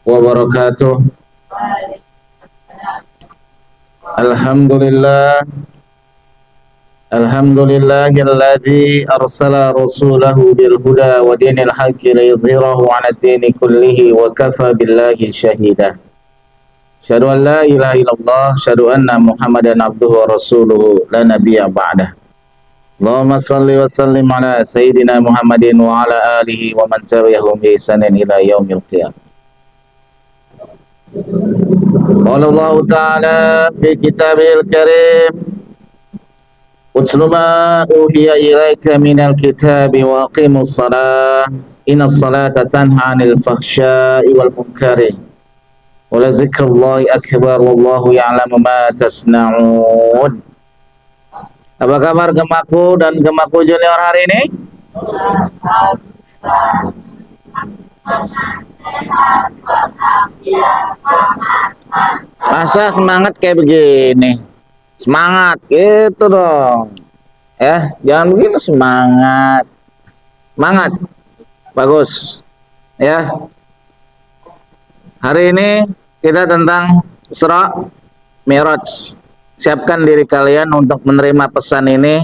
wabarakatuh. Alhamdulillah, alhamdulillahilladzi arsala rasulahu bil huda wa dinil haqqi liyudhhirahu 'ala ad-dini kullihi wa kafa billahi shahida. Asyhadu an la ilaha illallah, asyhadu anna Muhammadan abduhu wa rasuluhu la nabiyya ba'dah. Allahumma salli wa sallim ala sayyidina Muhammadin wa ala alihi wa man tabi'ahum bi ihsanin ila yaumil qiyamah. Qala Allah Ta'ala fi kitabihil karim Utslu ma uhiya ilaika minal kitabi wa aqimus salah innas salata tanha 'anil fahsya'i wal munkari wa la dzikrullahi akbar wallahu ya'lamu ma tasna'un. Apa kabar Gemaku dan Gemaku Junior hari ini? Masa semangat kayak begini? Semangat gitu dong. Ya, jangan begini, semangat. Semangat. Bagus. Ya. Hari ini kita tentang Isra Mi'raj. Siapkan diri kalian untuk menerima pesan ini.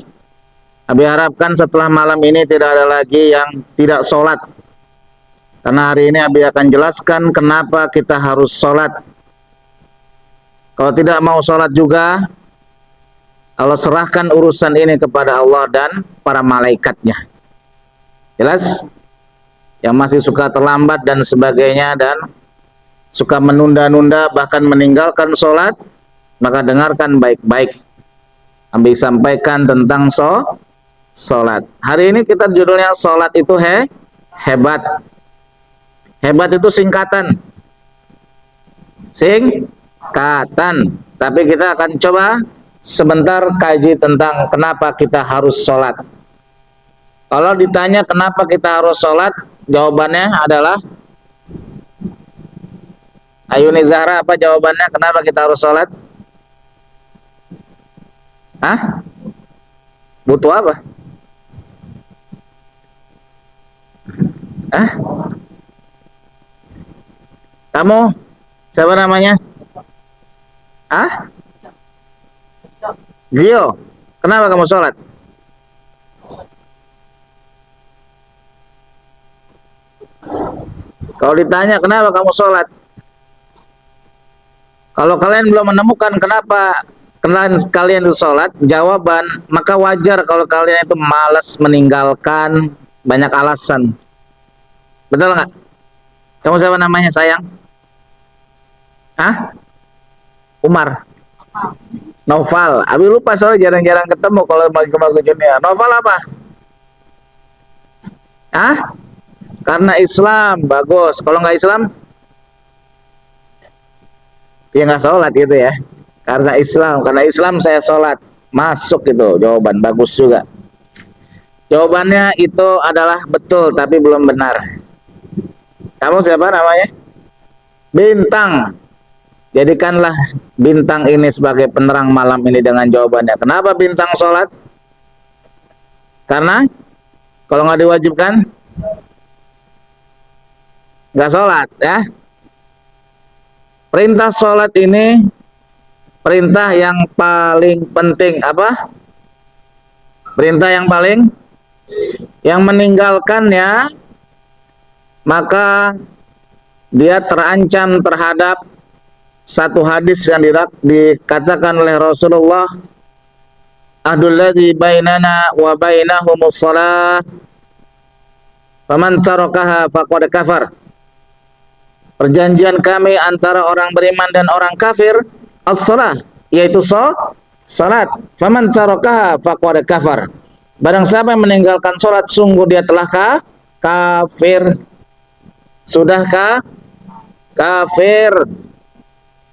Abi harapkan setelah malam ini tidak ada lagi yang tidak sholat. Karena hari ini Abi akan jelaskan kenapa kita harus sholat. Kalau tidak mau sholat juga, Allah serahkan urusan ini kepada Allah dan para malaikatnya. Jelas? Yang masih suka terlambat dan sebagainya dan suka menunda-nunda bahkan meninggalkan sholat, maka dengarkan baik-baik. Abi sampaikan tentang sholat. Hari ini kita judulnya sholat itu hebat. Hebat itu singkatan. Tapi kita akan coba sebentar kaji tentang kenapa kita harus sholat. Kalau ditanya kenapa kita harus sholat, jawabannya adalah, Ayuni Zahra, apa jawabannya kenapa kita harus sholat? Hah? Butuh apa? Hah? Kamu? Siapa namanya? Hah? Gio. Kenapa kamu sholat? Kalau ditanya kenapa kamu sholat? Kalau kalian belum menemukan kenapa kalian itu sholat, jawaban, maka wajar kalau kalian itu malas meninggalkan, banyak alasan. Betul nggak? Kamu siapa namanya sayang? Hah? Umar? Noval? Abi lupa soalnya jarang-jarang ketemu kalau Gemaku Junior. Noval apa? Hah? Karena Islam, bagus. Kalau nggak Islam, ya nggak sholat gitu ya. Karena Islam saya sholat. Masuk gitu jawaban, bagus juga. Jawabannya itu adalah betul tapi belum benar. Kamu siapa namanya? Bintang. Jadikanlah bintang ini sebagai penerang malam ini dengan jawabannya. Kenapa bintang sholat? Karena kalau nggak diwajibkan nggak sholat ya. Perintah sholat ini perintah yang paling penting. Apa? Perintah yang paling, yang meninggalkannya maka dia terancam terhadap satu hadis yang dikatakan oleh Rasulullah, ahdul ladzi bainana wa bainahumus shalah faman tarakaha faqad kafar. Perjanjian kami antara orang beriman dan orang kafir as-shalah, yaitu salat. Faman tarakaha faqad kafar. Barang siapa yang meninggalkan salat, sungguh dia telah kafir. Sudahkah? Kafir.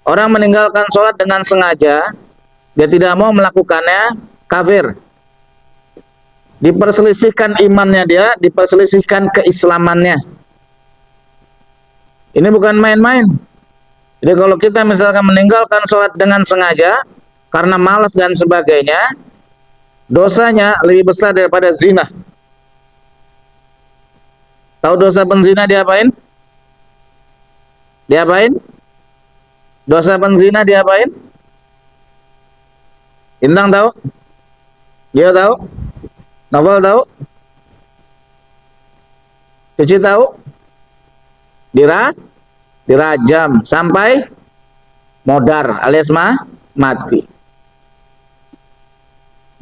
Orang meninggalkan salat dengan sengaja, dia tidak mau melakukannya, kafir. Diperselisihkan imannya dia, diperselisihkan keislamannya. Ini bukan main-main. Jadi kalau kita misalkan meninggalkan sholat dengan sengaja, karena malas dan sebagainya, dosanya lebih besar daripada zina. Tahu dosa penzina diapain? Diapain? Dosa penzina diapain? Intang tahu? Dia tahu? Novel tahu? Cuci tahu? Dirajam sampai modar alias mati.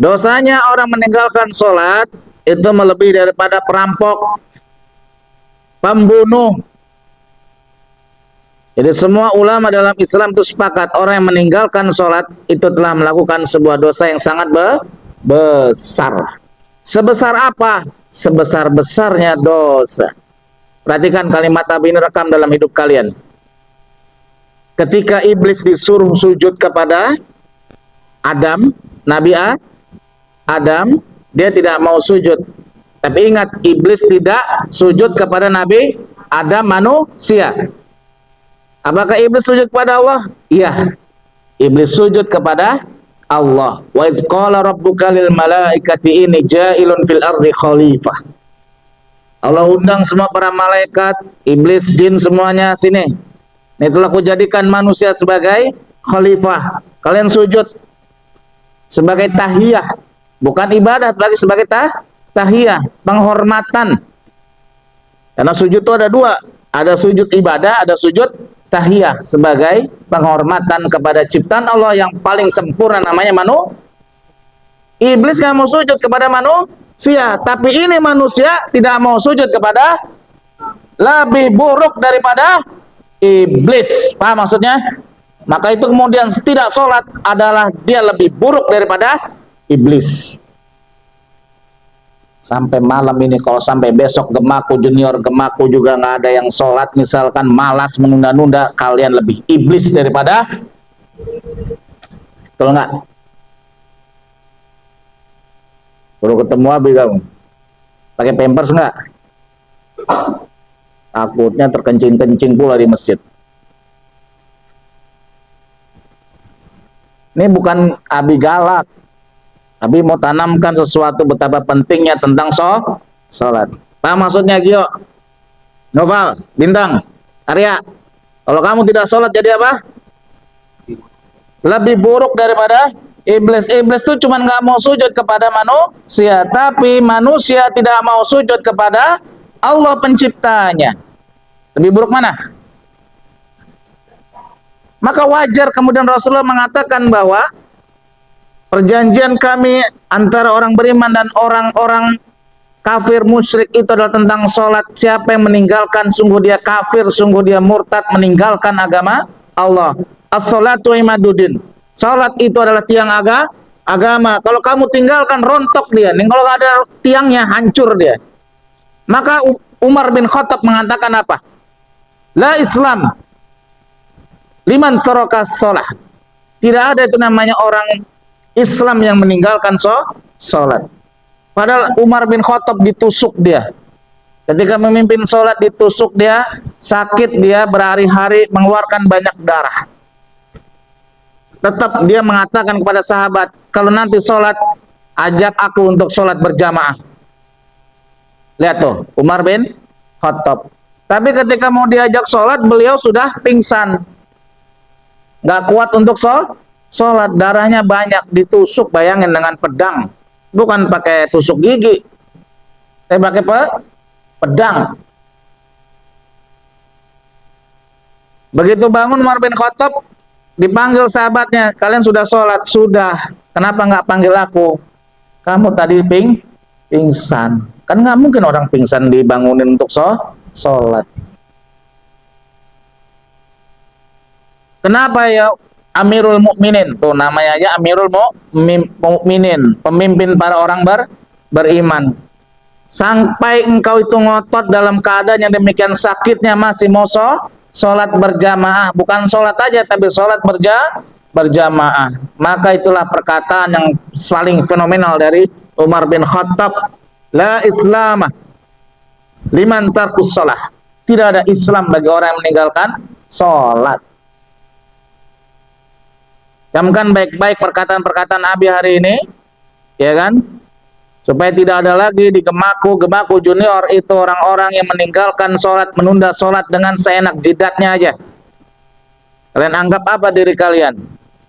Dosanya orang meninggalkan sholat itu melebihi daripada perampok, pembunuh. Jadi semua ulama dalam Islam itu sepakat orang yang meninggalkan sholat itu telah melakukan sebuah dosa yang sangat besar. Sebesar apa? Sebesar-besarnya dosa. Perhatikan kalimat Nabi ini, rekam dalam hidup kalian. Ketika iblis disuruh sujud kepada Adam, Nabi Adam, dia tidak mau sujud. Tapi ingat, iblis tidak sujud kepada Nabi Adam manusia. Apakah iblis sujud kepada Allah? Iya. Iblis sujud kepada Allah. Wa idz qala rabbuka lil malaikati inni ja'ilun fil ardi khalifah. Allah undang semua para malaikat, iblis, jin semuanya sini. Itulah aku jadikan manusia sebagai khalifah. Kalian sujud sebagai tahiyah, bukan ibadah, tapi sebagai tahiyah, penghormatan. Karena sujud itu ada dua, ada sujud ibadah, ada sujud tahiyah sebagai penghormatan kepada ciptaan Allah yang paling sempurna namanya Iblis nggak mau sujud kepada manusia, tapi ini manusia tidak mau sujud kepada, lebih buruk daripada iblis. Paham maksudnya? Maka itu kemudian tidak sholat adalah dia lebih buruk daripada iblis. Sampai malam ini, kalau sampai besok Gemaku junior, Gemaku juga nggak ada yang sholat, misalkan malas menunda-nunda, kalian lebih iblis daripada, kalau nggak? Baru ketemu Abi kamu pakai pampers nggak? Takutnya terkencing-kencing pula di masjid. Ini bukan Abi galak. Abi mau tanamkan sesuatu betapa pentingnya tentang sholat. Paham maksudnya, Gio? Noval, Bintang, Arya. Kalau kamu tidak sholat jadi apa? Lebih buruk daripada iblis. Iblis itu cuma nggak mau sujud kepada manusia, tapi manusia tidak mau sujud kepada Allah penciptanya. Lebih buruk mana? Maka wajar kemudian Rasulullah mengatakan bahwa perjanjian kami antara orang beriman dan orang-orang kafir musyrik itu adalah tentang sholat. Siapa yang meninggalkan, sungguh dia kafir, sungguh dia murtad, meninggalkan agama Allah. As-sholatu imaduddin. Sholat itu adalah tiang agama. Kalau kamu tinggalkan, rontok dia. Kalau nggak ada tiangnya, hancur dia. Maka Umar bin Khattab mengatakan apa? La Islam liman taraka sholat. Tidak ada itu namanya orang Islam yang meninggalkan sholat. Padahal Umar bin Khattab ditusuk dia. Ketika memimpin sholat ditusuk dia, sakit dia berhari-hari, mengeluarkan banyak darah. Tetap dia mengatakan kepada sahabat, kalau nanti sholat, ajak aku untuk sholat berjamaah. Lihat tuh, Umar bin Khattab. Tapi ketika mau diajak sholat, beliau sudah pingsan. Nggak kuat untuk sholat, darahnya banyak, ditusuk, bayangin dengan pedang. Bukan pakai tusuk gigi, tapi pakai pedang. Begitu bangun Umar bin Khattab, dipanggil sahabatnya, kalian sudah sholat? Sudah. Kenapa nggak panggil aku? Kamu tadi pingsan. Kan nggak mungkin orang pingsan dibangunin untuk sholat. Kenapa ya Amirul Mukminin? Tuh namanya aja Amirul Mukminin, pemimpin para orang beriman. Sampai engkau itu ngotot dalam keadaan yang demikian sakitnya masih mau sholat berjamaah, bukan sholat aja tapi sholat berjamaah. Maka itulah perkataan yang paling fenomenal dari Umar bin Khattab. La Islam liman tarkus sholat. Tidak ada Islam bagi orang yang meninggalkan sholat. Camkan baik-baik perkataan-perkataan Abi hari ini, ya kan? Supaya tidak ada lagi di Gemaku junior itu orang-orang yang meninggalkan sholat, menunda sholat dengan seenak jidatnya aja. Kalian anggap apa diri kalian?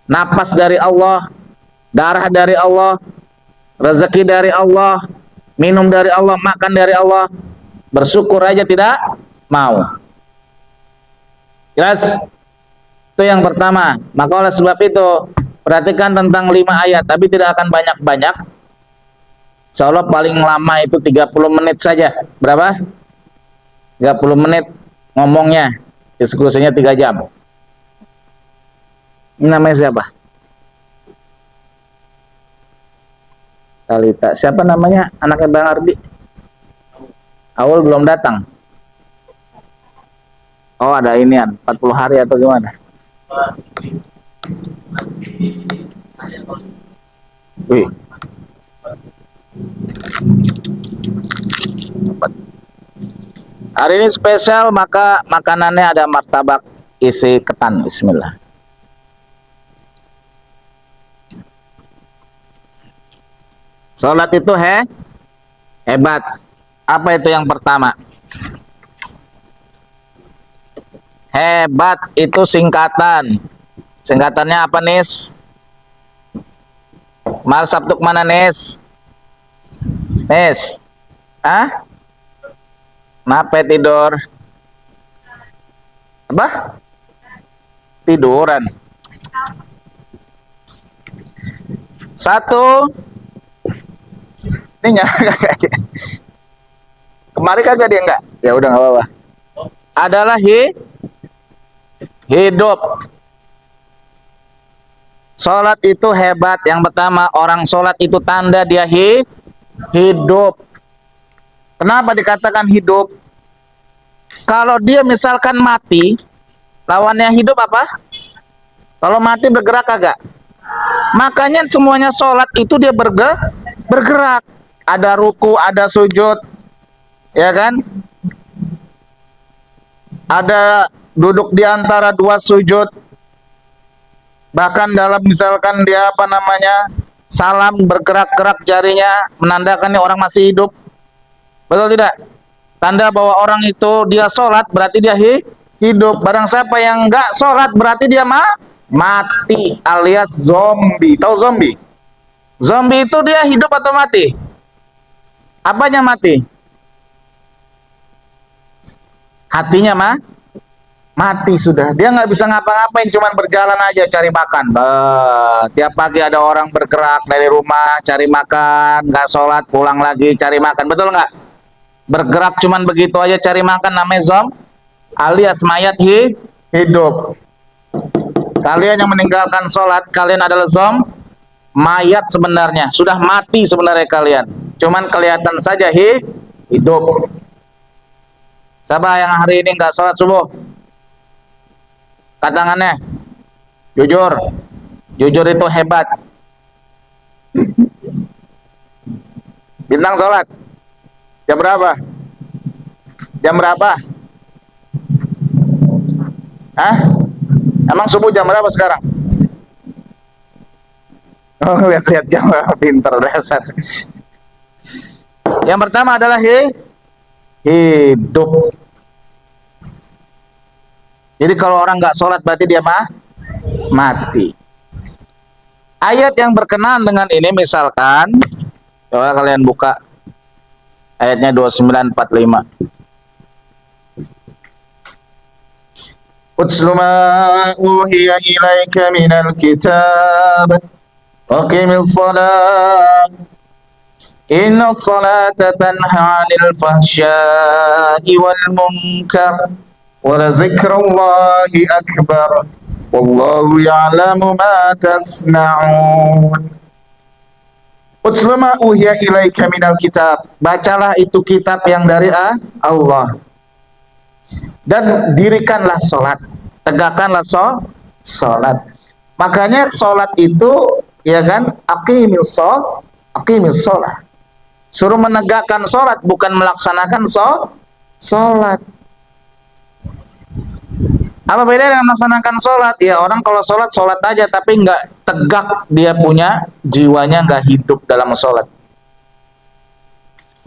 Napas dari Allah, darah dari Allah, rezeki dari Allah, minum dari Allah, makan dari Allah. Bersyukur aja tidak mau. Jelas? Itu yang pertama. Maka oleh sebab itu, perhatikan tentang 5 ayat, tapi tidak akan banyak-banyak. Insya Allah paling lama itu 30 menit saja. Berapa? 30 menit ngomongnya. Diskusinya 3 jam. Ini namanya siapa? Talita. Siapa namanya? Anaknya Bang Ardi? Awal belum datang. Oh, ada inian, 40 hari atau gimana? Wih. Hari ini spesial, maka makanannya ada martabak isi ketan. Bismillah. Salat itu hebat. Apa itu yang pertama? Hebat itu singkatan. Singkatannya apa, Nis? Mal Sabtu kemana, Nis? Nis? Hah? Kenapa tidur? Apa? Tiduran. Satu. Ini kemarin kagak dia enggak? Ya udah nggak apa-apa. Adalah hidup. Sholat itu hebat. Yang pertama, orang sholat itu tanda dia hidup. Kenapa dikatakan hidup? Kalau dia misalkan mati, lawannya hidup apa? Kalau mati bergerak kagak? Makanya semuanya sholat itu dia bergerak. Ada ruku, ada sujud, ya kan? Ada duduk di antara 2 sujud. Bahkan dalam misalkan dia apa namanya, salam, bergerak-gerak jarinya, menandakan orang masih hidup. Betul tidak? Tanda bahwa orang itu dia sholat berarti dia hidup. Barang siapa yang enggak sholat berarti dia mati alias zombie. Tahu zombie? Zombie itu dia hidup atau mati? Apanya mati? Hatinya mati sudah. Dia nggak bisa ngapa-ngapain, cuman berjalan aja cari makan. Tiap pagi ada orang bergerak dari rumah cari makan, nggak sholat pulang lagi cari makan. Betul nggak? Bergerak cuman begitu aja cari makan, namanya alias mayat hidup. Kalian yang meninggalkan sholat, kalian adalah mayat sebenarnya. Sudah mati sebenarnya kalian. Cuman kelihatan saja hidup. Siapa yang hari ini nggak sholat subuh? Katangannya. Jujur. Jujur itu hebat. Bintang sholat. Jam berapa? Jam berapa? Hah? Emang subuh jam berapa sekarang? Oh, lihat-lihat jam, pinter dasar. Yang pertama adalah hidup. Jadi kalau orang nggak sholat berarti dia mati. Ayat yang berkenaan dengan ini misalkan, coba kalian buka ayatnya 2945. Utslu ma uhiya ilaika minal kitab waqimis shalah inna salata tanha 'anil fahsya'i wal munkar wa lazikrullahi akbar wallahu ya'lamu ma tasna'un. Utslu ma uhiya ilaika minal kitab, bacalah itu kitab yang dari Allah, dan dirikanlah sholat, tegakkanlah sholat. Makanya sholat itu, ya kan, aqimis sholat. Suruh menegakkan sholat, bukan melaksanakan sholat. Apa beda dengan melaksanakan sholat? Ya orang kalau sholat aja, tapi nggak tegak, dia punya jiwanya nggak hidup dalam sholat.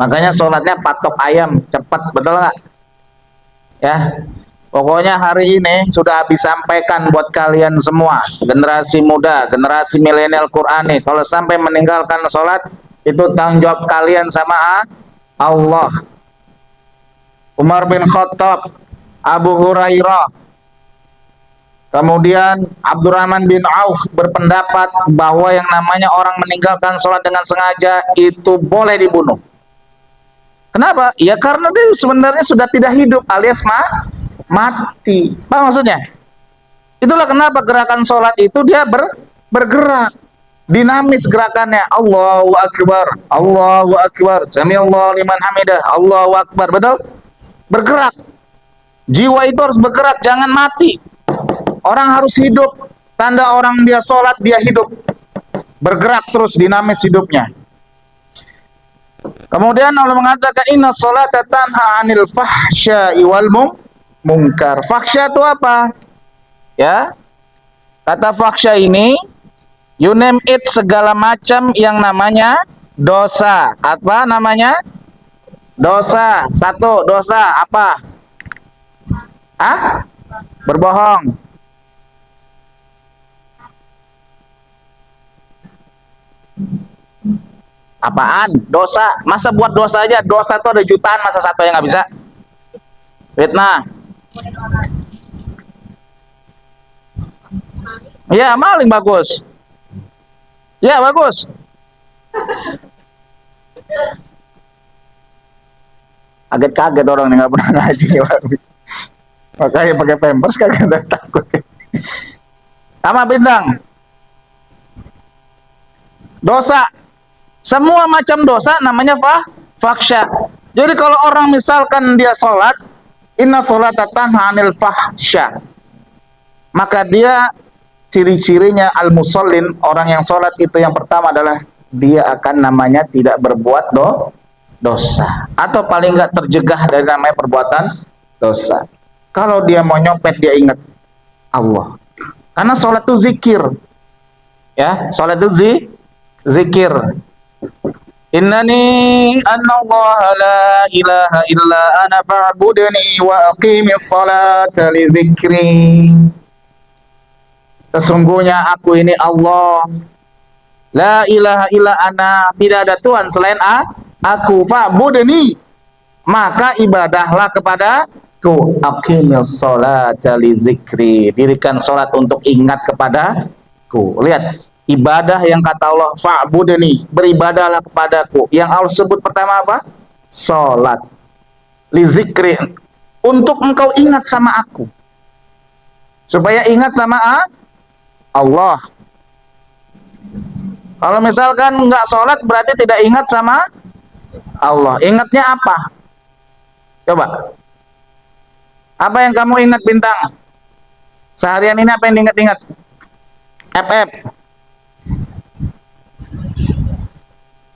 Makanya sholatnya patok ayam, cepat, betul nggak? Ya, Pokoknya hari ini sudah habis sampaikan buat kalian semua, generasi muda, generasi milenial Qurani. Kalau sampai meninggalkan sholat, itu tanggung jawab kalian sama Allah. Umar bin Khattab, Abu Hurairah, kemudian Abdurrahman bin Auf berpendapat bahwa yang namanya orang meninggalkan sholat dengan sengaja itu boleh dibunuh. Kenapa? Ya karena dia sebenarnya sudah tidak hidup alias mati. Apa maksudnya? Itulah kenapa gerakan sholat itu dia bergerak, dinamis gerakannya. Allahu Akbar, Allahu Akbar, Samiallahu liman hamidah, Allahu Akbar. Betul? Bergerak. Jiwa itu harus bergerak, jangan mati. Orang harus hidup. Tanda orang dia sholat, dia hidup. Bergerak terus, dinamis hidupnya. Kemudian Allah mengatakan inna sholata tanha 'anil fahsya'i wal munkar. Fahsya itu apa? Ya. Kata fahsya ini you name it, segala macam yang namanya dosa. Apa namanya? Dosa. Satu, dosa apa? Berbohong. Apaan? Dosa. Masa buat dosa aja? Dosa tuh ada jutaan, masa satu yang nggak bisa? Fitnah. Ya, maling bagus. Ya, bagus. Kaget-kaget orang nih nggak pernah ngaji. Makanya pakai pampers kagak takut. Sama bintang. Dosa. Semua macam dosa namanya fahsya. Jadi kalau orang misalkan dia sholat, inna sholata tanha 'anil fahsya, maka dia ciri-cirinya al-musallin, orang yang sholat itu yang pertama adalah dia akan namanya tidak berbuat dosa, atau paling enggak terjegah dari namanya perbuatan dosa. Kalau dia mau nyopet dia ingat Allah, karena sholat itu zikir, ya, sholat itu zikir. Innani annallaha la ilaha illa ana fa'budni wa aqimis salata li dzikri. Sesungguhnya aku ini Allah, la ilaha illa ana, tidak ada Tuhan selain aku, fa'budni, maka ibadahlah kepadaku, aqimis salata li dzikri, dirikan salat untuk ingat kepadaku. Lihat, ibadah yang kata Allah fa'budni, beribadahlah kepadaku, yang Allah sebut pertama apa? Salat. Li zikri, untuk engkau ingat sama aku, supaya ingat sama Allah. Kalau misalkan nggak sholat berarti tidak ingat sama Allah. Ingatnya apa? Coba. Apa yang kamu ingat bintang? Seharian ini apa yang diingat-ingat? FF.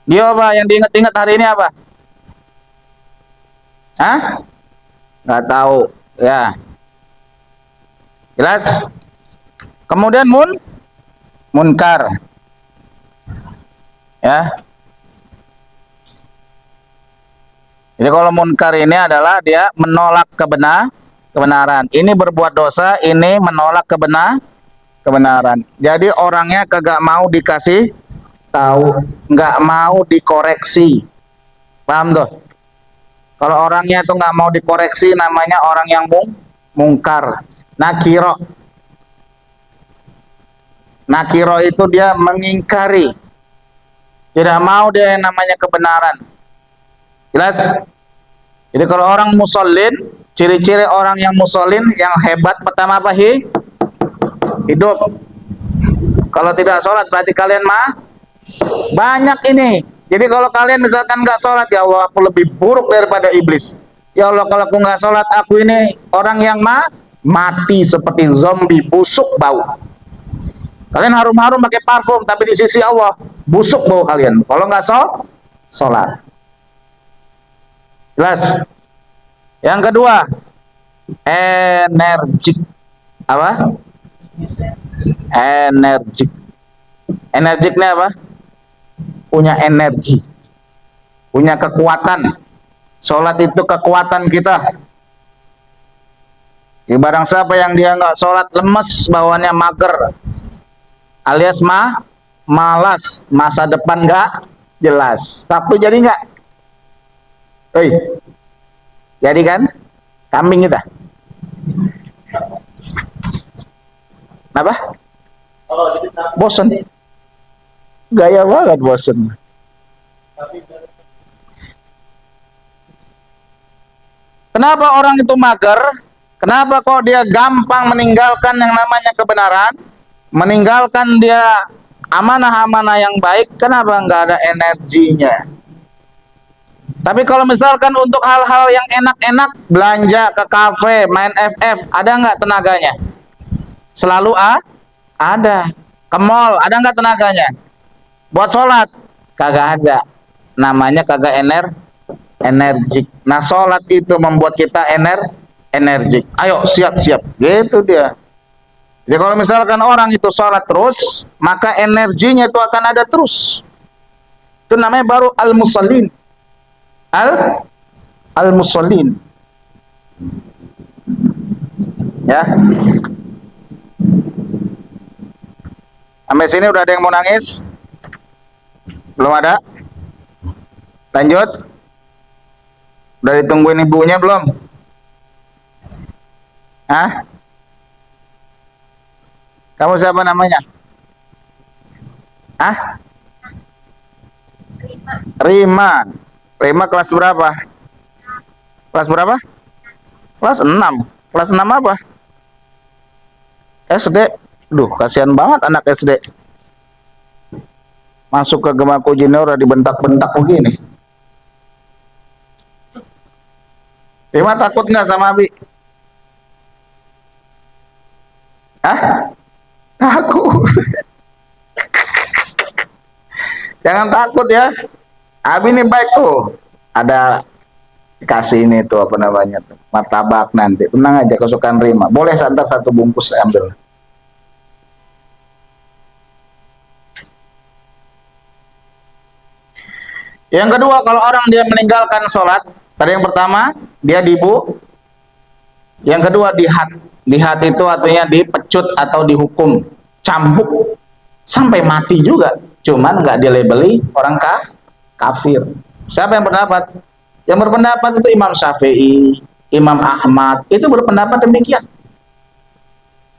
Dia apa yang diingat-ingat hari ini apa? Nggak tahu. Ya. Jelas? Kemudian munkar. Ya. Jadi kalau munkar ini adalah dia menolak kebenaran. Ini berbuat dosa, ini menolak kebenaran. Jadi orangnya kagak mau dikasih tahu, nggak mau dikoreksi. Paham tuh? Kalau orangnya tuh nggak mau dikoreksi namanya orang yang mungkar. Nakiro. Nakiro itu dia mengingkari. Tidak mau dia yang namanya kebenaran. Jelas? Jadi kalau orang musallin, ciri-ciri orang yang musallin yang hebat pertama apa? Hidup. Kalau tidak sholat berarti kalian banyak ini. Jadi kalau kalian misalkan nggak sholat, ya Allah aku lebih buruk daripada iblis. Ya Allah kalau aku nggak sholat, aku ini orang yang mati seperti zombie, busuk bau. Kalian harum-harum pakai parfum, tapi di sisi Allah busuk bau kalian. Kalau nggak sholat. Jelas? Yang kedua, energik. Apa? Energik. Energiknya apa? Punya energi, punya kekuatan. Sholat itu kekuatan kita. Barang siapa yang dia nggak sholat, lemes, bawaannya mager, alias malas, masa depan nggak jelas. Sabtu jadi nggak? Jadi kan? Kambing kita. Apa? Bosen. Gaya banget bosen. Kenapa orang itu mager? Kenapa kok dia gampang meninggalkan yang namanya kebenaran? Meninggalkan dia amanah-amanah yang baik, kenapa nggak ada energinya? Tapi kalau misalkan untuk hal-hal yang enak-enak, belanja ke kafe, main FF, ada nggak tenaganya? Selalu ada. Ke mall, ada nggak tenaganya? Buat sholat, kagak ada. Namanya kagak energik. Nah, sholat itu membuat kita energik. Ayo siap-siap, gitu dia. Jadi kalau misalkan orang itu sholat terus, maka energinya itu akan ada terus. Itu namanya baru al-musallin. Al-musallin. Ya. Sampai sini udah ada yang mau nangis? Belum ada? Lanjut. Udah ditungguin ibunya belum? Hah? Kamu siapa namanya? Hah? Rima. Rima kelas berapa? Kelas berapa? Kelas 6. Kelas 6 apa? SD. Duh, kasihan banget anak SD. Masuk ke Gemaku Junior udah dibentak-bentak begini. Rima takut nggak sama Abi? Hah? Takut. Jangan takut ya. Abi ini baik tuh. Ada kasih ini tuh apa namanya tuh, martabak nanti. Tenang aja, kesukaan Rima. Boleh santar satu bungkus saya ambil. Yang kedua, kalau orang dia meninggalkan sholat, tadi yang pertama dia dibu, yang kedua dihat. Dihat itu artinya dipecut atau dihukum, cambuk sampai mati juga. Cuman nggak dilabeli orang kafir. Siapa yang berpendapat? Yang berpendapat itu Imam Syafi'i, Imam Ahmad, itu berpendapat demikian.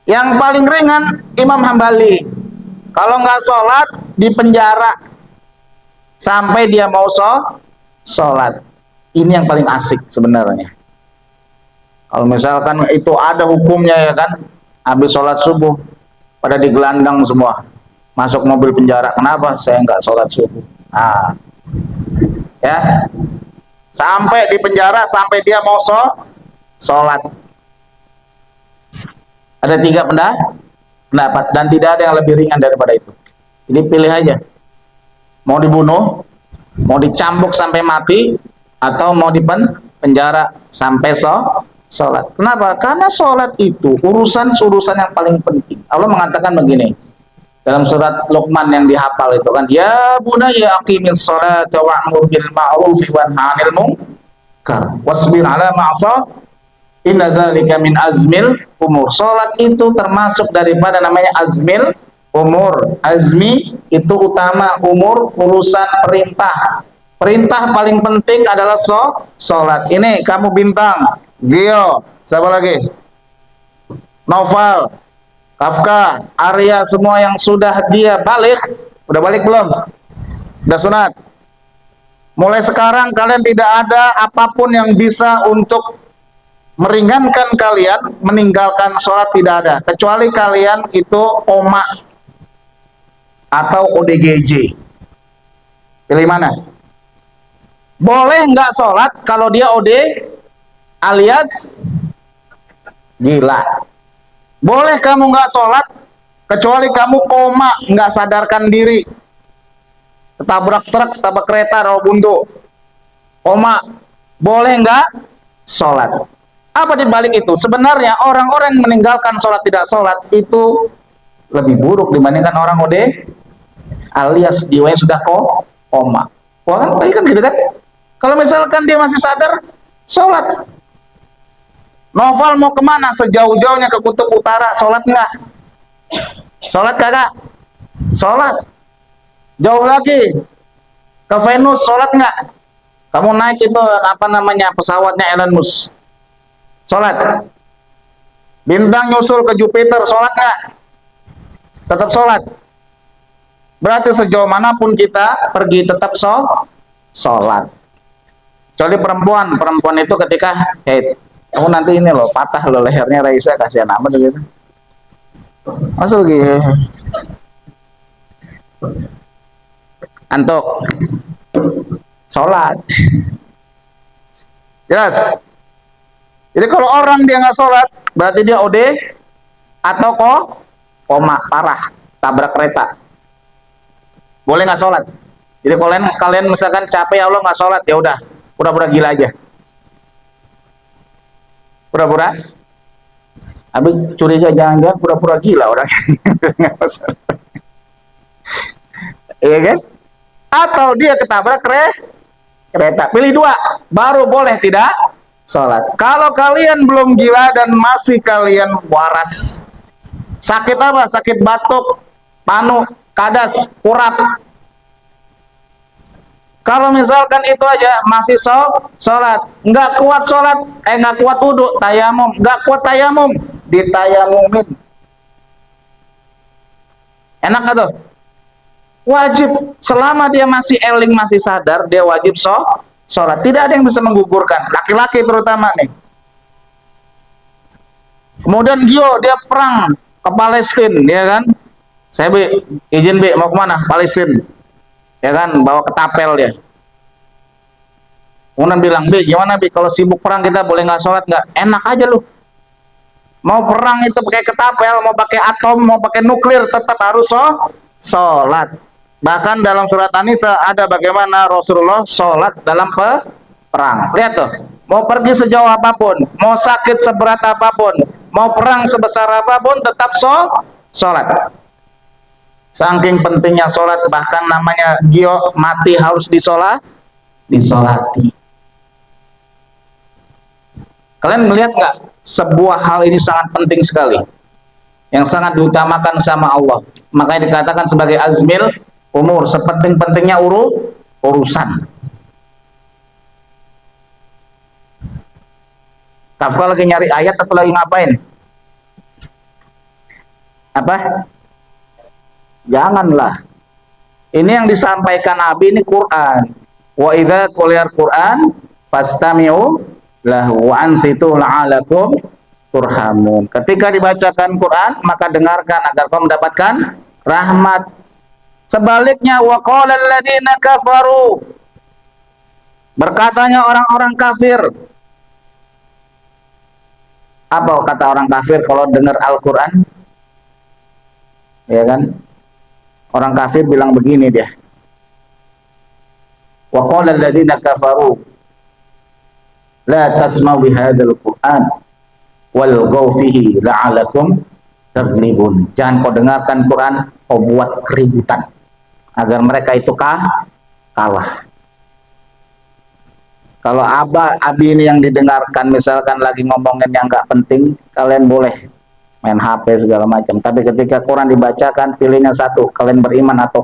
Yang paling ringan Imam Hambali. Kalau nggak sholat di penjara sampai dia mau sholat. Ini yang paling asik sebenarnya. Kalau misalkan itu ada hukumnya ya kan, habis sholat subuh pada digelandang semua, masuk mobil penjara. Kenapa? Saya nggak sholat subuh. Nah, ya, sampai di penjara sampai dia mau sholat. Ada 3 pendapat dan tidak ada yang lebih ringan daripada itu. Jadi pilih aja. Mau dibunuh, mau dicambuk sampai mati, atau mau dipenjara sampai sholat. Kenapa? Karena sholat itu urusan yang paling penting. Allah mengatakan begini dalam surat Luqman yang dihafal itu kan, ya bunayya aqimis sholata wa'mur bil ma'rufi wanha 'anil munkar wasbir 'ala ma'sah inna dzalika min azmil umur. Sholat itu termasuk daripada namanya azmil umur. Azmi itu utama, umur urusan perintah. Perintah paling penting adalah sholat. Ini kamu Bintang, Gio, siapa lagi? Novel, Kafka, Arya, semua yang sudah dia balik, udah balik belum? Udah sunat. Mulai sekarang kalian tidak ada apapun yang bisa untuk meringankan kalian meninggalkan sholat, tidak ada. Kecuali kalian itu OMA atau ODGJ. Pilih mana? Boleh nggak sholat kalau dia OD alias gila. Boleh kamu nggak sholat kecuali kamu koma, nggak sadarkan diri, ketabrak truk, ketabrak kereta, rawa buntu, koma. Boleh nggak sholat. Apa dibalik itu? Sebenarnya orang-orang yang meninggalkan sholat, tidak sholat itu lebih buruk dibandingkan orang OD alias jiwanya sudah koma. Wah kan, baik kan gitu kan? Kalau misalkan dia masih sadar, sholat. Novel mau kemana? Sejauh-jauhnya ke kutub utara, sholat nggak? Sholat kagak? Sholat. Jauh lagi ke Venus, sholat nggak? Kamu naik itu apa namanya pesawatnya Elon Musk, sholat. Bintang nyusul ke Jupiter, sholat nggak? Tetap sholat. Berarti sejauh manapun kita pergi tetap sholat. Kecuali perempuan, perempuan itu ketika kamu nanti ini loh patah loh lehernya Raisa, kasihan amat gitu. Masuk gitu. Antuk sholat. Jelas. Jadi kalau orang dia nggak sholat, berarti dia OD atau koma parah, tabrak kereta. Boleh nggak sholat? Jadi kalian misalkan capek ya Allah nggak sholat, ya udah pura-pura gila aja. Pura-pura. Habis curiga jangan-jangan pura-pura gila orang. Iya kan? Atau dia ketabrak kereta. Pilih dua, baru boleh tidak sholat. Kalau kalian belum gila dan masih kalian waras, sakit apa? Sakit batuk, panu, kadas, kurap. Kalau misalkan itu aja masih sholat, nggak kuat sholat, nggak kuat wudhu, tayamum, nggak kuat tayamum, ditayamumin. Enak nggak tuh? Wajib, selama dia masih eling, masih sadar, dia wajib sholat. Tidak ada yang bisa menggugurkan, laki-laki terutama nih. Kemudian dia perang ke Palestina, ya kan? Saya izin mau kemana? Palestina, ya kan? Bawa ketapel dia. Kemudian bilang, gimana kalau sibuk perang kita boleh nggak sholat nggak? Enak aja lu. Mau perang itu pakai ketapel, mau pakai atom, mau pakai nuklir, tetap harus sholat. Bahkan dalam surat An-Nisa ada bagaimana Rasulullah sholat dalam perang. Lihat tuh, mau pergi sejauh apapun, mau sakit seberat apapun, mau perang sebesar apapun, tetap sholat. Saking pentingnya sholat, bahkan namanya mati harus disolati. Kalian melihat nggak? Sebuah hal ini sangat penting sekali, yang sangat diutamakan sama Allah. Makanya dikatakan sebagai azmil umur, sepenting-pentingnya urusan. Kafka lagi nyari ayat atau lagi ngapain? Apa? Janganlah. Ini yang disampaikan Nabi ini Quran. Wa idza quliyal Quran fastami'u lahu wa ansitu la'alakum turhamun. Ketika dibacakan Quran, maka dengarkan agar kau mendapatkan rahmat. Sebaliknya, wa qala alladziina kafaru, berkatanya orang-orang kafir. Apa kata orang kafir kalau dengar Al-Quran? Ya kan? Orang kafir bilang begini dia. Wa qala alladziina kafaru la tasma'u bihadzal Qur'an walghaw fihi la'alakum taghlibun. Jangan kau dengarkan Quran, kau buat keributan agar mereka itu kalah. Kalau abi ini yang didengarkan misalkan lagi ngomongin yang nggak penting, kalian boleh main HP segala macam. Tapi ketika Quran dibacakan, pilihnya satu, kalian beriman atau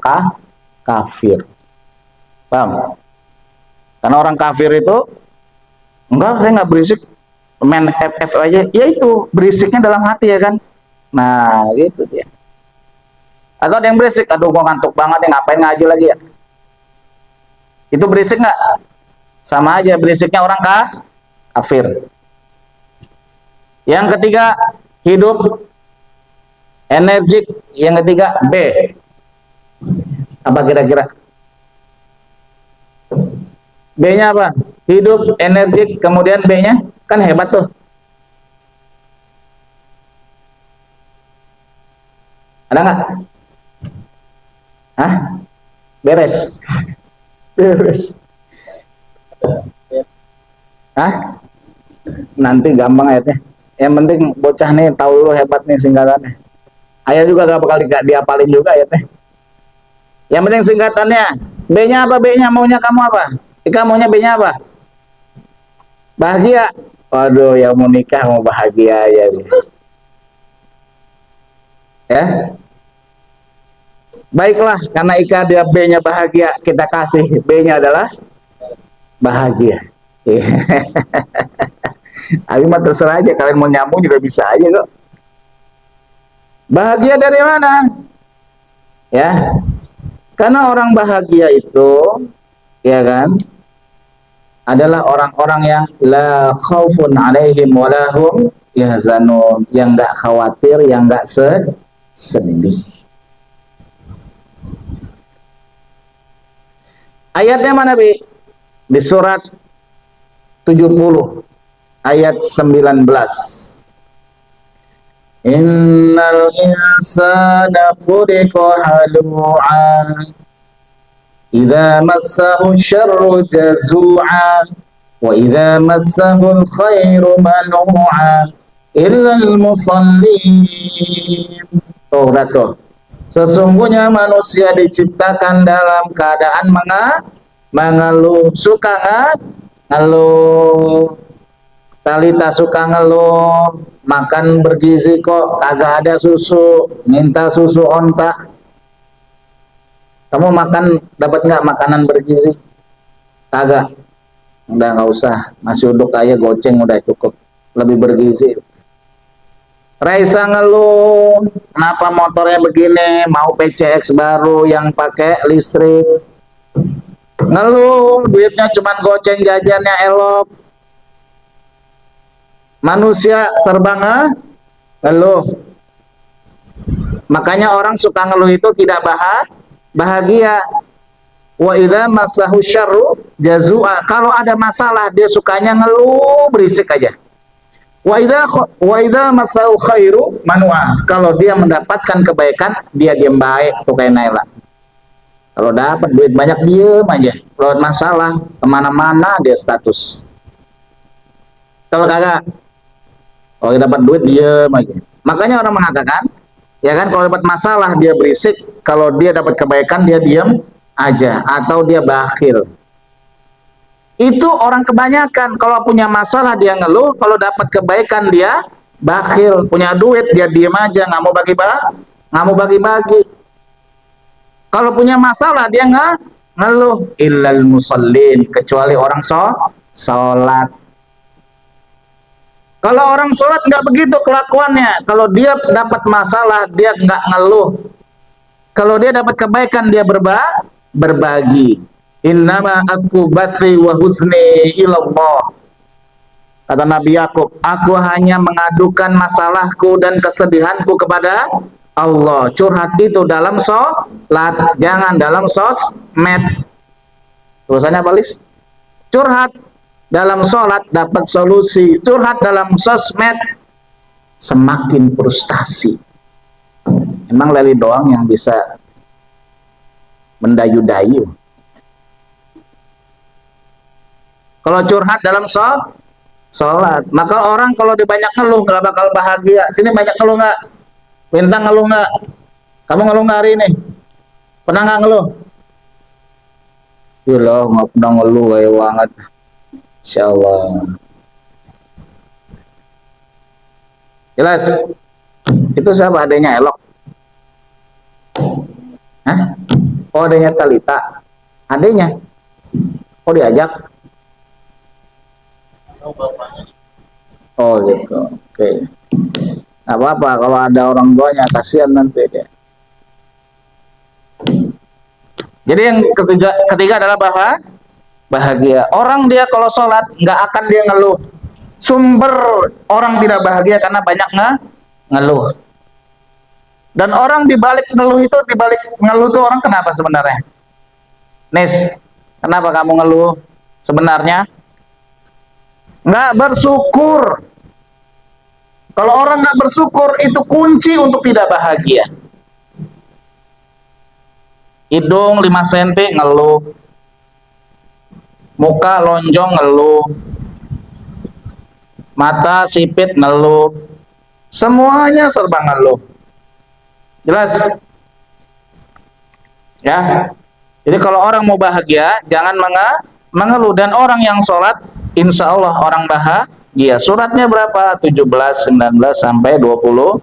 kafir. Paham? Karena orang kafir itu enggak, saya nggak berisik, main FF aja. Ya itu berisiknya dalam hati ya kan. Nah gitu dia. Atau ada yang berisik, aduh gua ngantuk banget nih, ngapain ngaji lagi ya. Itu berisik nggak? Sama aja berisiknya orang kafir. Yang ketiga hidup energik. Yang ketiga B. Apa kira-kira? B-nya apa? Hidup, energik, kemudian B-nya kan hebat tuh. Ada nggak? Hah? Beres. Beres. Hah? Nanti gampang ayatnya. Yang penting bocah nih tahu dulu hebat nih singkatannya. Ayat juga gak bakal diapalin juga ayatnya. Yang penting singkatannya. B-nya apa? B-nya maunya kamu apa? Ika maunya B-nya apa? Bahagia. Waduh, yang mau nikah mau bahagia aja nih. Ya, baiklah, karena Ika dia B-nya bahagia, kita kasih B-nya adalah bahagia. Tapi mah terserah aja, kalian mau nyambung juga bisa aja kok. Bahagia dari mana? Ya, karena orang bahagia itu, ya kan, adalah orang-orang yang la khaufun alaihim walahum yahzanun, yang enggak khawatir, yang enggak sedih. Ayatnya mana, Bi? Di surat 70 ayat 19. Innal insana khuliqa halu'a idza massahu syarru jazu'a wa idza massahu khairu manu'a illal musallin. Tuh, udah tuh. Sesungguhnya manusia diciptakan dalam keadaan mengeluh, suka ngeluh. Talita suka ngeluh, makan bergizi kok kagak ada susu, minta susu onta. Kamu makan dapat nggak makanan bergizi? Kagak. Udah nggak usah, nasi uduk aja goceng udah cukup, lebih bergizi. Raisa ngeluh, kenapa motornya begini, mau PCX baru yang pakai listrik. Ngeluh, duitnya cuma goceng, jajannya elok. Manusia serba ngeluh. Makanya orang suka ngeluh itu tidak bahagia. Wa idza massahu syarru jazua. Kalau ada masalah dia sukanya ngeluh, berisik aja. Wa idza massahu khairu manua. Kalau dia mendapatkan kebaikan, dia diam baik, tuh kayak Naila. Kalau dapat duit banyak diem aja. Kalau masalah kemana-mana dia status. Kalau kagak, kalau dapat duit diem aja. Makanya orang mengatakan, ya kan, kalau dapat masalah dia berisik, kalau dia dapat kebaikan dia diem aja, atau dia bakhil. Itu orang kebanyakan, kalau punya masalah dia ngeluh, kalau dapat kebaikan dia bakhil. Punya duit dia diem aja, nggak mau bagi-bagi. Kalau punya masalah dia ngeluh. Illal musallin, kecuali orang sholat. Kalau orang sholat nggak begitu kelakuannya. Kalau dia dapat masalah dia nggak ngeluh. Kalau dia dapat kebaikan dia berbagi. Innama afku bathi wa husni ilallah. Kata Nabi Yakub, aku hanya mengadukan masalahku dan kesedihanku kepada Allah. Curhat itu dalam sholat, jangan dalam sosmed. Tulisannya apa, Lis? Curhat dalam sholat dapat solusi, curhat dalam sosmed semakin frustasi. Emang Leli doang yang bisa mendayu-dayu. Kalau curhat dalam sholat, maka orang kalau dibanyak ngeluh nggak bakal bahagia. Sini banyak ngeluh nggak? Bintang ngeluh nggak? Kamu ngeluh nggak hari ini? Pernah nggak ngeluh? Yalah, nggak pernah ngeluh, kayak banget. Insya Allah. Jelas? Itu siapa adanya Elok? Hah? Oh, adanya Talita. Adanya? Oh, diajak? Oh gitu, oke. Nggak apa-apa kalau ada orang tuanya, kasihan nanti dia. Jadi yang ketiga adalah bahagia. Orang dia kalau sholat nggak akan dia ngeluh. Sumber orang tidak bahagia karena banyak ngeluh. Dan orang dibalik ngeluh itu, dibalik ngeluh itu orang kenapa sebenarnya? Nis, kenapa kamu ngeluh sebenarnya? Nggak bersyukur. Kalau orang nggak bersyukur itu kunci untuk tidak bahagia. Hidung 5 cm ngeluh, muka lonjong ngeluh, mata sipit ngeluh, semuanya serba ngeluh. Jelas? Ya. Jadi kalau orang mau bahagia jangan mengeluh. Dan orang yang sholat insya Allah orang Iya, suratnya berapa? 17, 19 sampai 23.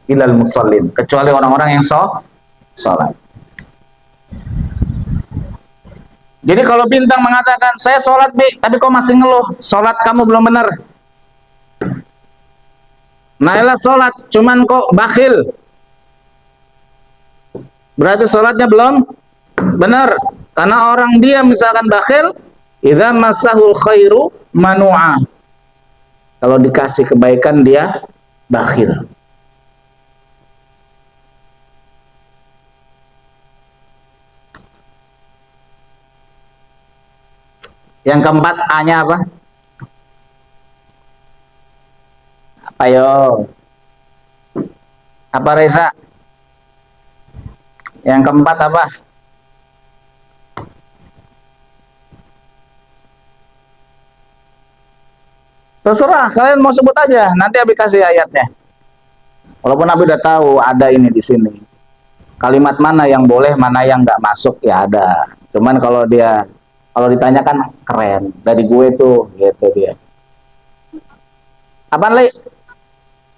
Ilal musallin, kecuali orang-orang yang sholat. Jadi kalau bintang mengatakan saya sholat bi, tapi kok masih ngeluh, sholat kamu belum benar. Nailah sholat, cuman kok bakhil, berarti sholatnya belum benar. Karena orang dia misalkan bakhil, idza masahul khairu manu'a, kalau dikasih kebaikan dia bakhil. Yang keempat, A-nya apa? Ayo. Apa Reza? Yang keempat apa? Terserah, kalian mau sebut aja, nanti Abi kasih ayatnya. Walaupun Abi udah tahu ada ini di sini. Kalimat mana yang boleh, mana yang nggak masuk ya ada. Cuman kalau ditanyakan keren dari gue tuh, gitu dia. Apaan Li?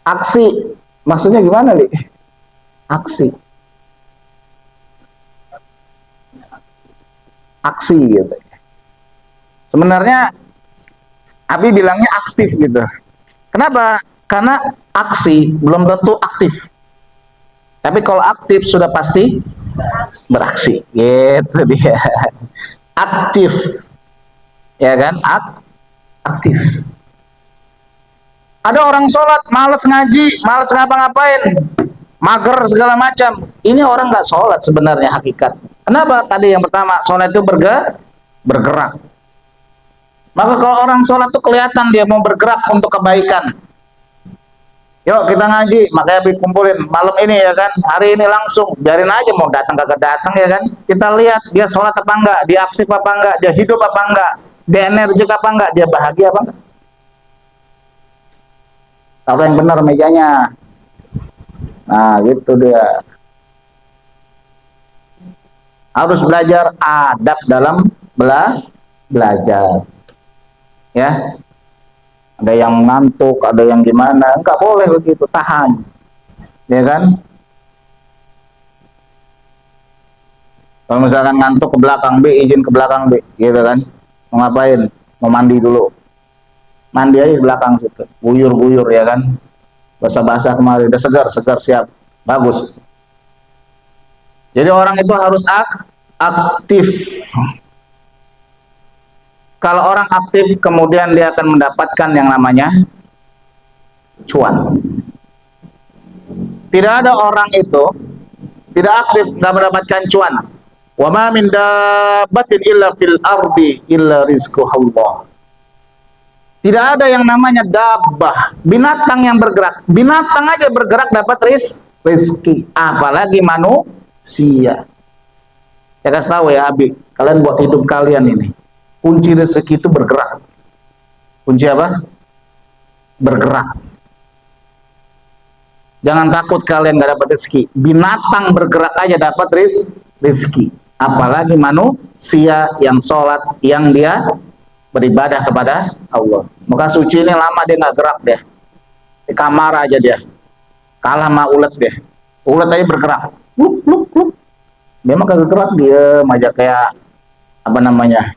Aksi. Maksudnya gimana Li? Aksi. Aksi gitu. Sebenarnya Abi bilangnya aktif gitu. Kenapa? Karena aksi belum tentu aktif. Tapi kalau aktif sudah pasti beraksi. Gitu dia. Aktif. Ya kan? Aktif. Ada orang sholat, males ngaji, males ngapa-ngapain, mager segala macam. Ini orang nggak sholat sebenarnya hakikat. Kenapa? Tadi yang pertama, sholat itu bergerak. Maka kalau orang sholat itu kelihatan dia mau bergerak untuk kebaikan. Yuk kita ngaji, makanya kumpulin malam ini ya kan, hari ini langsung, biarin aja mau datang kagak datang ya kan. Kita lihat dia sholat apa enggak, dia aktif apa enggak, dia hidup apa enggak, dia energik apa enggak, dia bahagia apa enggak. Taruh yang benar mejanya. Nah gitu dia. Harus belajar adab dalam belajar. Ya, ada yang ngantuk, ada yang gimana, nggak boleh begitu, tahan, ya kan? Kalau misalkan ngantuk ke belakang B, izin ke belakang B, gitu kan? Mau ngapain? Mau mandi dulu, mandi aja di belakang situ, guyur ya kan? Basah-basah kemarin, udah segar siap, bagus. Jadi orang itu harus aktif. Kalau orang aktif, kemudian dia akan mendapatkan yang namanya cuan. Tidak ada orang itu tidak aktif nggak mendapatkan cuan. Wa ma min dabbatin illa fil ardi illa rizquhullah. Tidak ada yang namanya dabbah, binatang yang bergerak. Binatang aja bergerak dapat rezeki, apalagi manusia. Ya kasih tahu ya Abi, kalian buat hidup kalian ini. Kunci rezeki itu bergerak. Kunci apa? Bergerak. Jangan takut kalian gak dapat rezeki. Binatang bergerak aja dapat rezeki. Apalagi manusia yang sholat, yang dia beribadah kepada Allah. Muka suci ini lama dia gak gerak deh. Di kamar aja dia. Kalah sama ulet deh. Ulet aja bergerak. Luk. Dia mah kagak gerak, dia aja kayak apa namanya?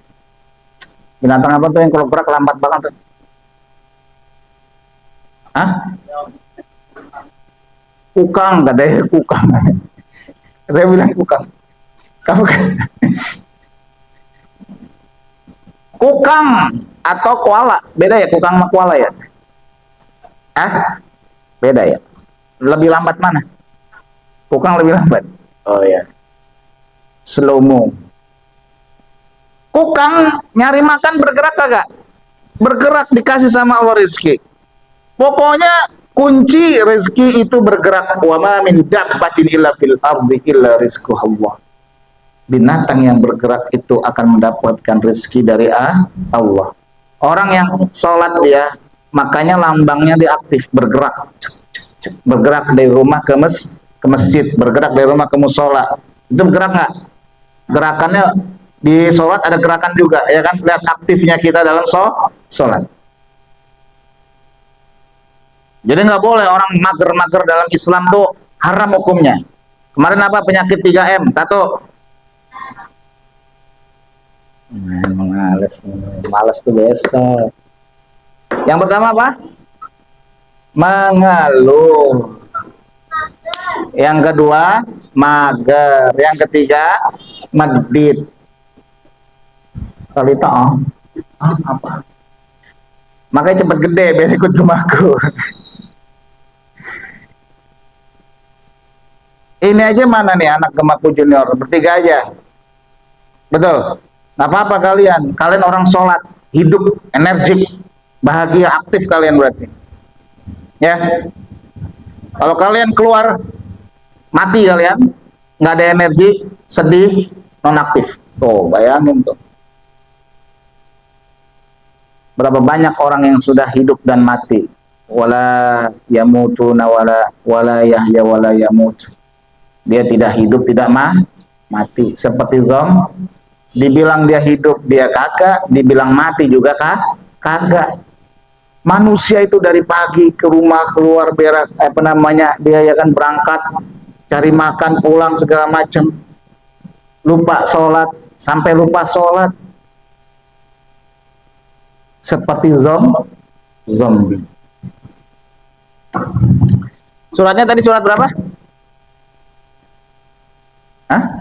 Binatang apa tuh yang kalau gerak lambat banget tuh? Hah? Kukang, katanya kukang. Katanya bilang kukang. Kamu kan? Kukang atau koala, beda ya kukang sama koala ya? Hah? Beda ya? Lebih lambat mana? Kukang lebih lambat? Oh ya. Slow mo. Kukang nyari makan bergerak kagak? Bergerak, dikasih sama Allah rezeki. Pokoknya kunci rezeki itu bergerak. Wa ma min dabbatin illa fil ardi illa rizquhullah. Binatang yang bergerak itu akan mendapatkan rezeki dari Allah. Orang yang sholat dia, makanya lambangnya dia aktif, bergerak. Bergerak dari rumah ke masjid, bergerak dari rumah ke musola. Itu bergerak nggak? Gerakannya Di sholat ada gerakan juga, ya kan? Lihat aktifnya kita dalam sholat. Jadi nggak boleh orang mager-mager dalam Islam tuh haram hukumnya. Kemarin apa penyakit 3M? Satu, males, males tuh besok. Yang pertama apa? Mengeluh. Yang kedua, mager. Yang ketiga, medit. Kalau itu apa? Makanya cepet gede biar ikut gemaku. Ini aja mana nih anak gemaku junior? Bertiga aja. Betul. Nggak apa-apa kalian. Kalian orang sholat, hidup, energik, bahagia, aktif kalian berarti. Ya. Kalau kalian keluar, mati kalian, nggak ada energi, sedih, nonaktif. Tuh, bayangin tuh. Berapa banyak orang yang sudah hidup dan mati. Wala yamutuna wala yahya wala yamut. Dia tidak hidup, tidak mati. Seperti dibilang dia hidup, dia kagak, dibilang mati juga kagak. Manusia itu dari pagi ke rumah, keluar berak, dia ya kan berangkat, cari makan, pulang segala macam. Lupa sholat, sampai lupa sholat. Seperti zombie. Suratnya tadi surat berapa? Hah?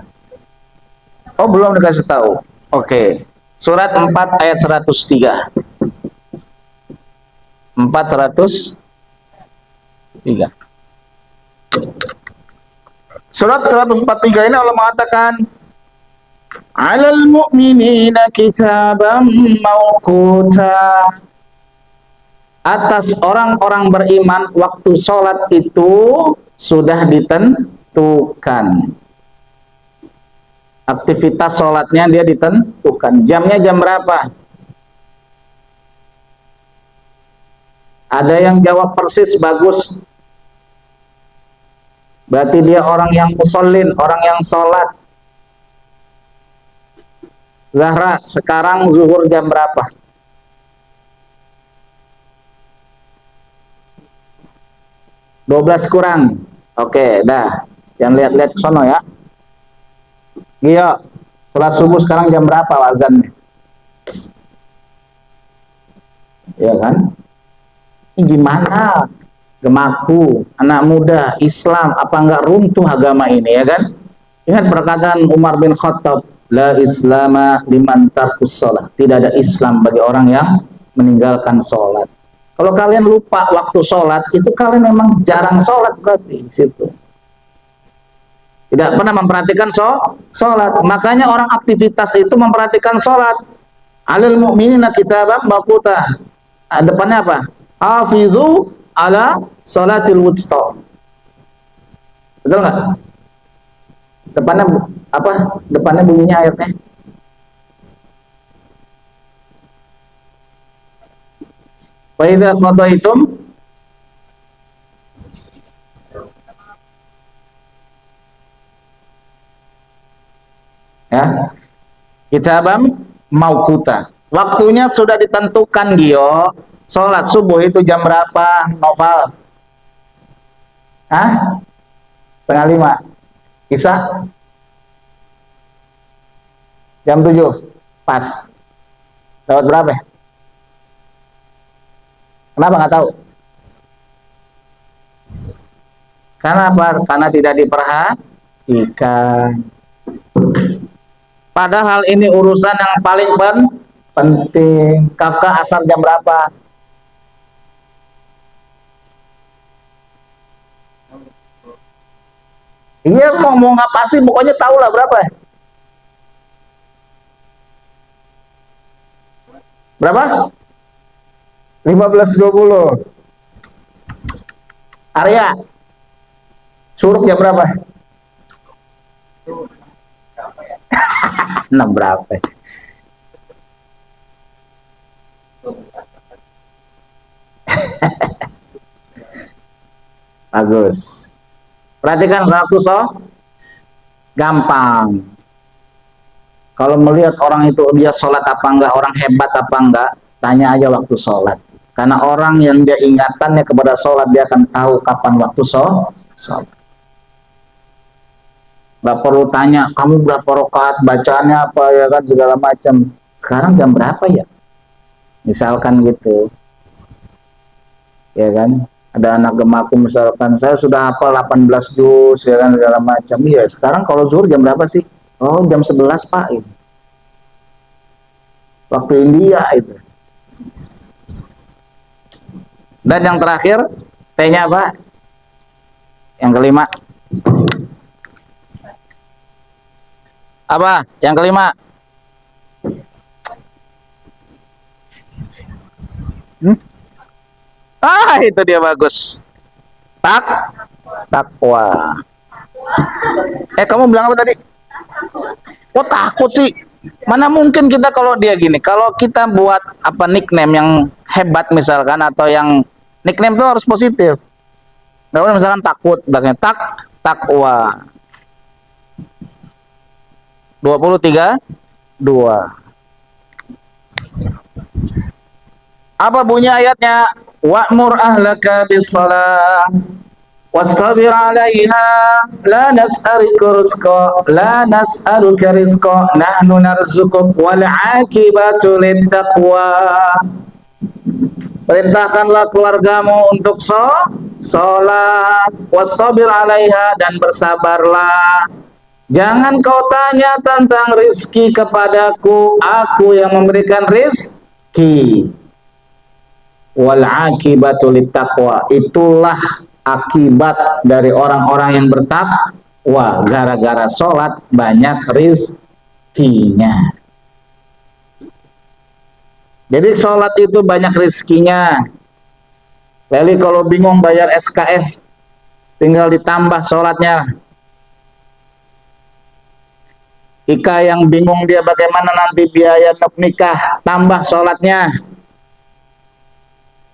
Oh, belum dikasih tahu. Oke. Surat 4 ayat 103. 403. Surat 143 ini Allah mengatakan, "Alal mu'minina kitaban mawquta." Atas orang-orang beriman waktu sholat itu sudah ditentukan. Aktivitas sholatnya dia ditentukan. Jamnya jam berapa? Ada yang jawab persis bagus. Berarti dia orang yang musallin, orang yang sholat. Zahra, sekarang zuhur jam berapa? Dua 12 kurang. Oke, dah. Jangan lihat-lihat ke sono ya. Iya, sholat subuh sekarang jam berapa azannya? Ya kan? Ini gimana? Gemaku, anak muda, Islam, apa enggak runtuh agama ini, ya kan? Ingat perkataan Umar bin Khattab, la islama liman tarkus sholat. Tidak ada Islam bagi orang yang meninggalkan sholat. Kalau kalian lupa waktu sholat, itu kalian memang jarang sholat berarti di situ. Tidak pernah memperhatikan sholat. Makanya orang aktivitas itu memperhatikan sholat. Alal mu'minina kitaban mawquta. Depannya apa? Hafidhu ala sholatil wusta. Betul nggak? Depannya apa? Depannya bunyinya ayatnya. Wa idza qadaitum ya. Kitabam mauquta. Waktunya sudah ditentukan, Gio. Sholat subuh itu jam berapa, Noval? Hah? Setengah 5. Isa? Jam 7. Pas. Dapat berapa? Kenapa nggak tahu? Karena apa? Karena tidak diperhatikan. Padahal ini urusan yang paling penting. Kafka asar jam berapa? Iya, mau nggak pasti, pokoknya tahu lah berapa. Berapa? 15.20. Arya, suruk jam berapa? 6 berapa? Bagus. Perhatikan satu gampang. Kalau melihat orang itu dia sholat apa enggak, orang hebat apa enggak, tanya aja waktu sholat. Karena orang yang dia ingatannya kepada sholat, dia akan tahu kapan waktu sholat. Gak perlu tanya, kamu berapa rakaat, bacaannya apa, ya kan, segala macam. Sekarang jam berapa ya? Misalkan gitu. Ya kan? Ada anak gemaku misalkan, saya sudah hafal 18 juz, ya kan, segala macam. Iya, sekarang kalau zuhur jam berapa sih? Oh, jam 11 Pak. Waktu India itu. Dan yang terakhir, T-nya apa? Yang kelima. Apa? Yang kelima. Itu dia bagus. Takwa. Kamu bilang apa tadi? Oh, takut sih. Mana mungkin kita kalau dia gini, kalau kita buat apa nickname yang hebat misalkan, atau yang nickname itu harus positif. Nggak boleh misalkan takut, belakangnya takwa. 23 2. Apa bunyi ayatnya? Wa'mur ahlaka bis-shalah wastabir 'alaiha la nas'aluka rizqa nahnu narzuquk wal 'aqibatu lit-taqwa. Perintahkanlah keluargamu untuk sholat, wastabir 'alaiha, dan bersabarlah. Jangan kau tanya tentang rizki kepadaku, aku yang memberikan rizki. Wal 'aqibatu lit-taqwa, itulah akibat dari orang-orang yang bertakwa, gara-gara sholat banyak rizkinya. Jadi sholat itu banyak rizkinya. Lalu kalau bingung bayar SKS, tinggal ditambah sholatnya. Ika yang bingung dia bagaimana nanti biaya nikah, tambah sholatnya.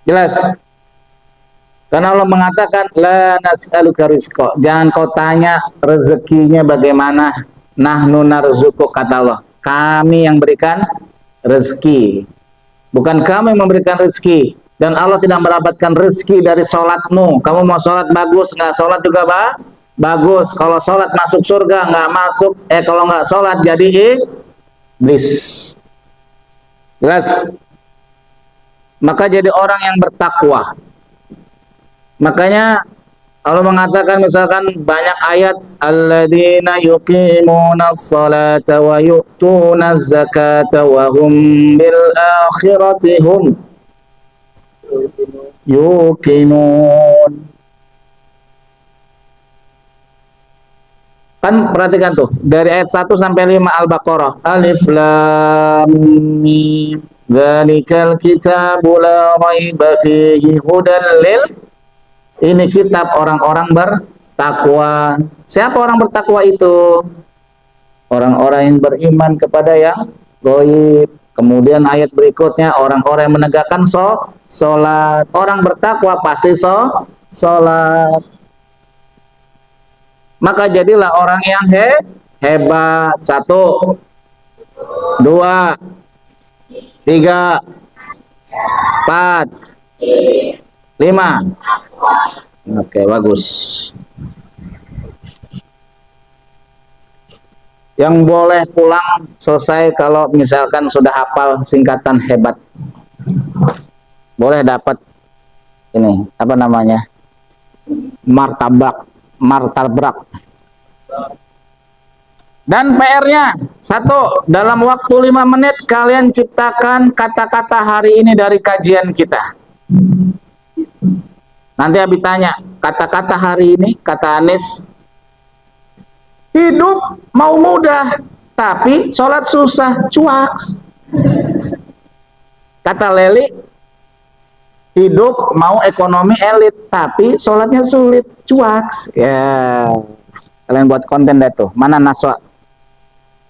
Jelas? Karena Allah mengatakan la nas'aluka rizqa, jangan kau tanya rezekinya bagaimana, nahnu narzuquk, kata Allah, kami yang berikan rezeki, bukan kamu yang memberikan rezeki. Dan Allah tidak mendapatkan rezeki dari sholatmu. Kamu mau sholat bagus, nggak sholat juga bagus. Kalau sholat masuk surga, nggak masuk, kalau nggak sholat jadi iblis. Jelas? Maka jadi orang yang bertakwa. Makanya Allah mengatakan misalkan banyak ayat, alladzina yuqimunas salata wa yu'tunaz zakata wa hum bil akhirati hum yuqinun. Kan perhatikan tuh, dari ayat 1 sampai 5 Al-Baqarah. Alif lam mim, dzalikal kitabu la raiba fihi hudan lil. Ini kitab orang-orang bertakwa. Siapa orang bertakwa itu? Orang-orang yang beriman kepada yang gaib. Kemudian ayat berikutnya, orang-orang yang menegakkan sholat. Orang bertakwa pasti sholat. Maka jadilah orang yang hebat. 1, 2, 3, 4, 5. Oke, bagus. Yang boleh pulang selesai kalau misalkan sudah hafal singkatan hebat. Boleh dapat ini, apa namanya? Martabak. Dan PR-nya 1, dalam waktu 5 menit kalian ciptakan kata-kata hari ini dari kajian kita. Nanti Abi tanya, kata-kata hari ini, kata Anis, hidup mau mudah, tapi sholat susah, cuaks. Kata Leli, hidup mau ekonomi elit, tapi sholatnya sulit, cuaks. Ya, kalian buat konten deh tuh. Mana Naswa?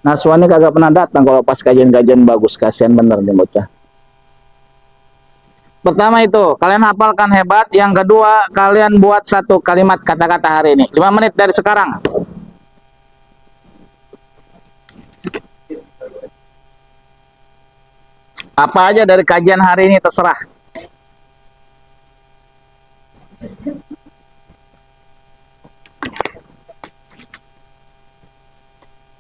Naswa ini kagak pernah datang kalau pas kajian-kajian bagus, kasihan bener nih bocah. Pertama itu, kalian hafalkan hebat. Yang kedua, kalian buat 1 kalimat kata-kata hari ini. 5 menit dari sekarang. Apa aja dari kajian hari ini terserah.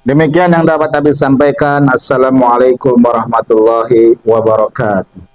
Demikian yang dapat kami sampaikan. Assalamualaikum warahmatullahi wabarakatuh.